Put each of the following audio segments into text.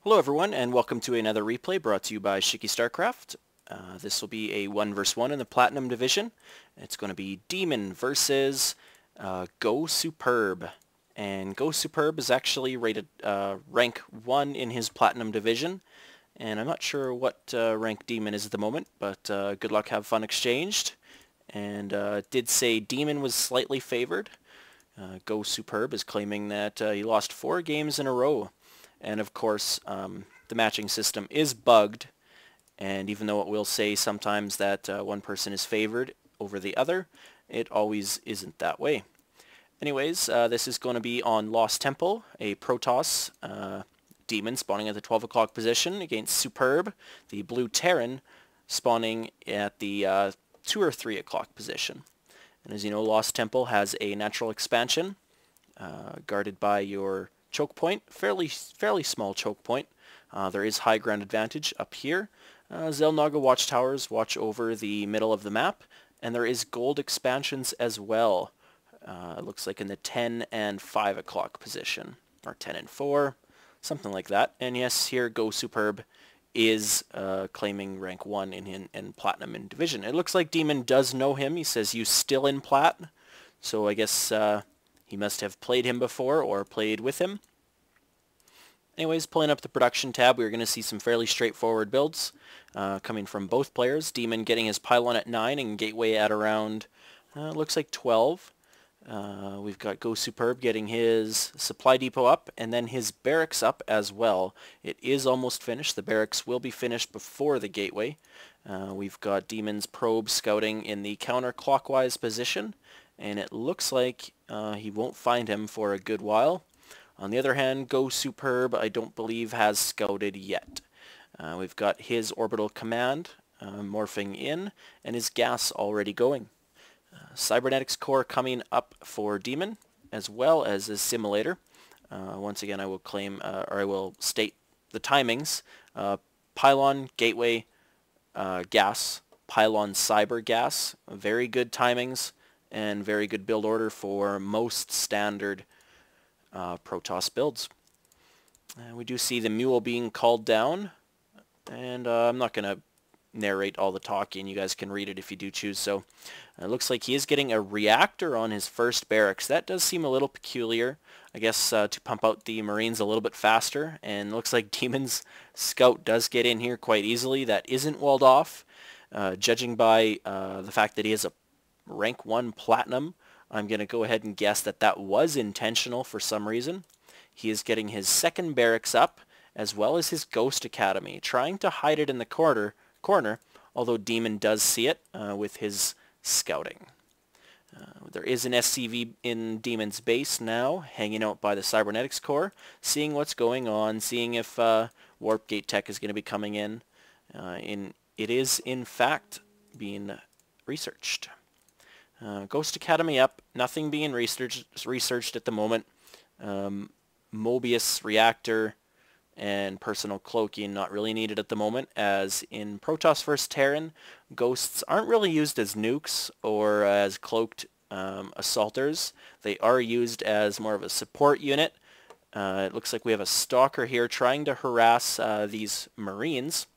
Hello everyone, and welcome to another replay brought to you by Shiki StarCraft. This will be a 1 vs 1 in the Platinum Division. It's going to be Demon versus GoSuperb. And GoSuperb is actually rated rank 1 in his Platinum Division. And I'm not sure what rank Demon is at the moment, but good luck, have fun exchanged. And it did say Demon was slightly favored. GoSuperb is claiming that he lost 4 games in a row. And of course, the matching system is bugged, and even though it will say sometimes that one person is favored over the other, it always isn't that way. Anyways, this is going to be on Lost Temple, a Protoss demon spawning at the 12 o'clock position against Superb, the blue Terran, spawning at the 2 or 3 o'clock position. And as you know, Lost Temple has a natural expansion guarded by your choke point, fairly small choke point. There is high ground advantage up here. Zelnaga watchtowers watch over the middle of the map, and there is gold expansions as well. It looks like in the 10 and 5 o'clock position, or 10 and 4, something like that. And yes, here GoSuperb is claiming rank 1 in Platinum in Division. It looks like Demon does know him. He says, "You still in Plat?" So I guess he must have played him before or played with him. Anyways, pulling up the production tab, we're going to see some fairly straightforward builds coming from both players. Demon getting his pylon at 9 and Gateway at around, looks like 12. We've got GoSuperb getting his supply depot up and then his barracks up as well. It is almost finished. The barracks will be finished before the Gateway. We've got Demon's probe scouting in the counterclockwise position, and it looks like he won't find him for a good while. On the other hand, GoSuperb, I don't believe, has scouted yet. We've got his orbital command morphing in, and his gas already going. Cybernetics core coming up for Demon, as well as his simulator. Once again, I will claim, or I will state the timings. Pylon, Gateway, gas, Pylon, Cyber, gas. Very good timings, and very good build order for most standard Protoss builds. We do see the mule being called down, and I'm not going to narrate all the talking. You guys can read it if you do choose so. It looks like he is getting a reactor on his first barracks. That does seem a little peculiar, I guess, to pump out the Marines a little bit faster, and looks like Demon's scout does get in here quite easily. That isn't walled off. Judging by the fact that he has a rank 1 Platinum, I'm going to go ahead and guess that that was intentional for some reason. He is getting his second barracks up, as well as his Ghost Academy, trying to hide it in the corner, although Demon does see it with his scouting. There is an SCV in Demon's base now, hanging out by the Cybernetics core, seeing what's going on, seeing if Warp Gate tech is going to be coming in. It is, in fact, being researched. Ghost Academy up, nothing being researched at the moment. Mobius reactor and personal cloaking not really needed at the moment, as in Protoss vs Terran, ghosts aren't really used as nukes or as cloaked assaulters. They are used as more of a support unit. It looks like we have a stalker here trying to harass these Marines.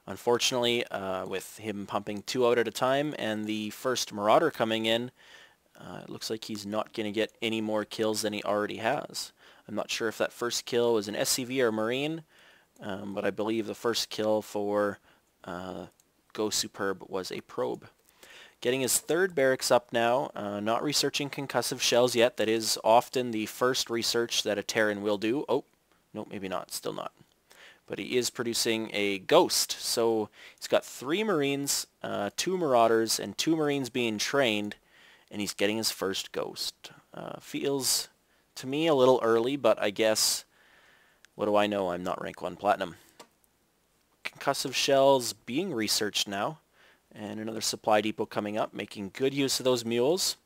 Unfortunately, with him pumping 2 out at a time and the first Marauder coming in, it looks like he's not going to get any more kills than he already has. I'm not sure if that first kill was an SCV or Marine, but I believe the first kill for GoSuperb was a probe. Getting his third barracks up now, not researching concussive shells yet. That is often the first research that a Terran will do. Oh, no, maybe not, still not. But he is producing a Ghost, so he's got 3 Marines, 2 Marauders, and 2 Marines being trained, and he's getting his first Ghost. Feels to me a little early, but I guess, what do I know? I'm not rank 1 Platinum. Concussive shells being researched now, and another supply depot coming up, making good use of those mules.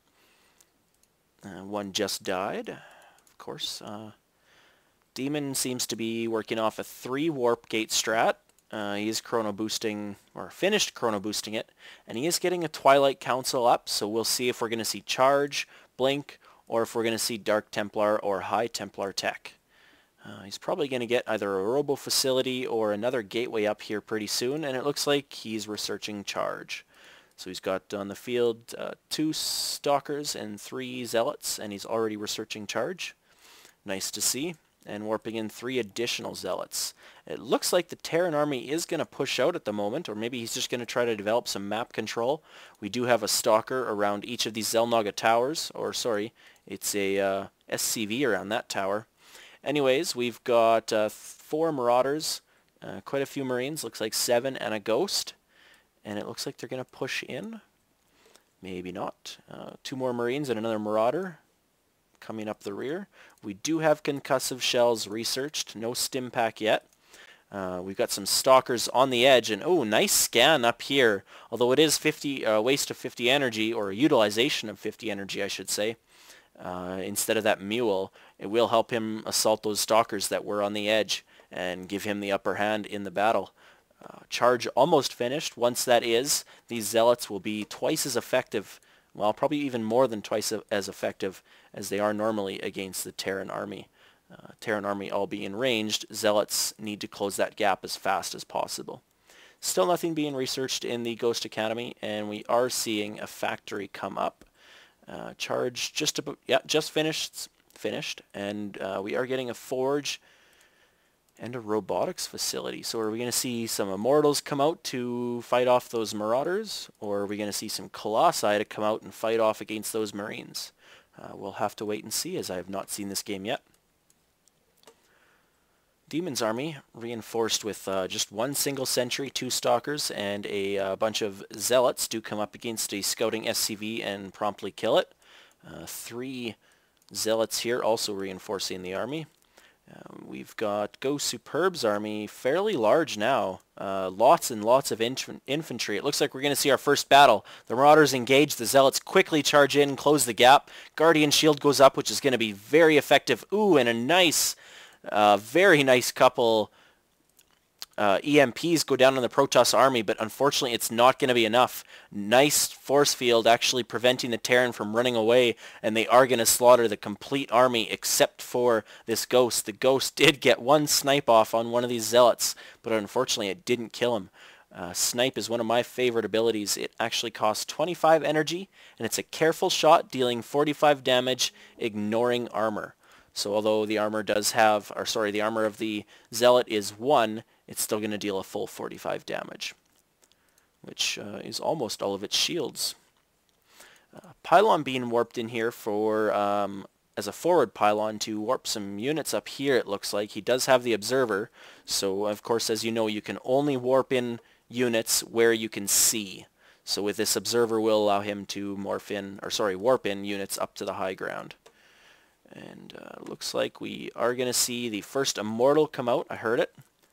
One just died, of course. Demon seems to be working off a 3 warp gate strat. He is chrono boosting, or finished chrono boosting it, and he is getting a Twilight Council up, so we'll see if we're going to see Charge, Blink, or if we're going to see Dark Templar or High Templar tech. He's probably going to get either a robo facility or another gateway up here pretty soon, and it looks like he's researching charge. So he's got on the field 2 stalkers and 3 zealots, and he's already researching charge. Nice to see. And warping in 3 additional zealots. It looks like the Terran army is going to push out at the moment, or maybe he's just going to try to develop some map control. We do have a stalker around each of these Xel'Naga towers, or sorry, it's a SCV around that tower. Anyways, we've got 4 marauders, quite a few marines, looks like 7 and a ghost. And it looks like they're going to push in. Maybe not. 2 more marines and another marauder coming up the rear. We do have concussive shells researched. No stim pack yet. We've got some stalkers on the edge. And oh, nice scan up here. Although it is 50 waste of 50 energy, or utilization of 50 energy, I should say. Instead of that mule, it will help him assault those stalkers that were on the edge and give him the upper hand in the battle. Charge almost finished. Once that is, these zealots will be twice as effective, well, probably even more than twice as effective as they are normally against the Terran army. Terran army all being ranged, zealots need to close that gap as fast as possible. Still nothing being researched in the Ghost Academy, and we are seeing a factory come up. Charge just about, yeah, just finished, and we are getting a forge and a robotics facility. So are we going to see some Immortals come out to fight off those Marauders? Or are we going to see some Colossi to come out and fight off against those Marines? We'll have to wait and see, as I have not seen this game yet. Demon's army reinforced with just 1 single sentry, 2 stalkers, and a bunch of zealots do come up against a scouting SCV and promptly kill it. 3 zealots here also reinforcing the army. We've got GoSuperb's army fairly large now. Lots and lots of infantry. It looks like we're going to see our first battle. The Marauders engage. The Zealots quickly charge in and close the gap. Guardian Shield goes up, which is going to be very effective. Ooh, and a nice, very nice couple EMPs go down on the Protoss army, but unfortunately it's not going to be enough. Nice force field actually preventing the Terran from running away, and they are going to slaughter the complete army except for this Ghost. The Ghost did get 1 snipe off on one of these Zealots, but unfortunately it didn't kill him. Snipe is one of my favorite abilities. It actually costs 25 energy, and it's a careful shot dealing 45 damage, ignoring armor. So although the armor does have, or sorry, the armor of the Zealot is 1, it's still going to deal a full 45 damage, which is almost all of its shields. Pylon being warped in here for as a forward pylon to warp some units up here, it looks like. He does have the observer, so of course, as you know, you can only warp in units where you can see. So with this observer will allow him to warp in units up to the high ground. And looks like we are going to see the first Immortal come out. I heard it.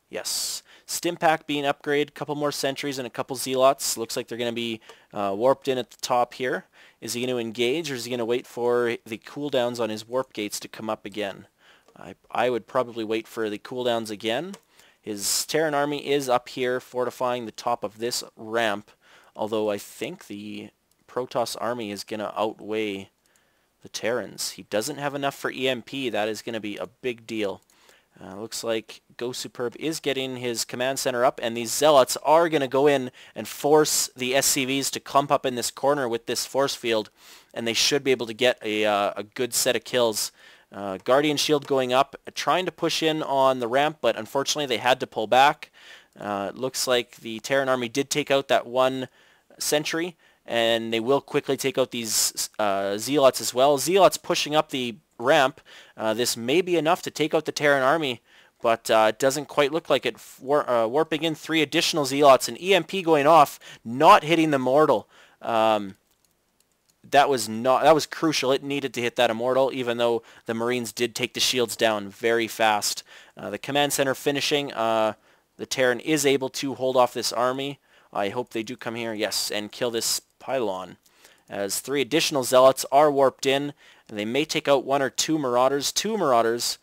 Yes. Stim pack being upgraded, a couple more sentries and a couple zealots. Looks like they're going to be warped in at the top here. Is he going to engage, or is he going to wait for the cooldowns on his warp gates to come up again? I would probably wait for the cooldowns again. His Terran army is up here fortifying the top of this ramp, although I think the Protoss army is going to outweigh the Terrans. He doesn't have enough for EMP. That is going to be a big deal. Looks like GoSuperb is getting his command center up, and these Zealots are going to go in and force the SCVs to clump up in this corner with this force field, and they should be able to get a good set of kills. Guardian Shield going up, trying to push in on the ramp, but unfortunately they had to pull back. It looks like the Terran army did take out that 1 sentry, and they will quickly take out these Zealots as well. Zealots pushing up the ramp. This may be enough to take out the Terran army, but it doesn't quite look like it. Warping in 3 additional Zealots, and EMP going off, not hitting the Immortal. That was crucial. It needed to hit that Immortal, even though the Marines did take the shields down very fast. The command center finishing. The Terran is able to hold off this army. I hope they do come here, yes, and kill this pylon. As 3 additional Zealots are warped in, and they may take out 1 or 2 Marauders. 2 Marauders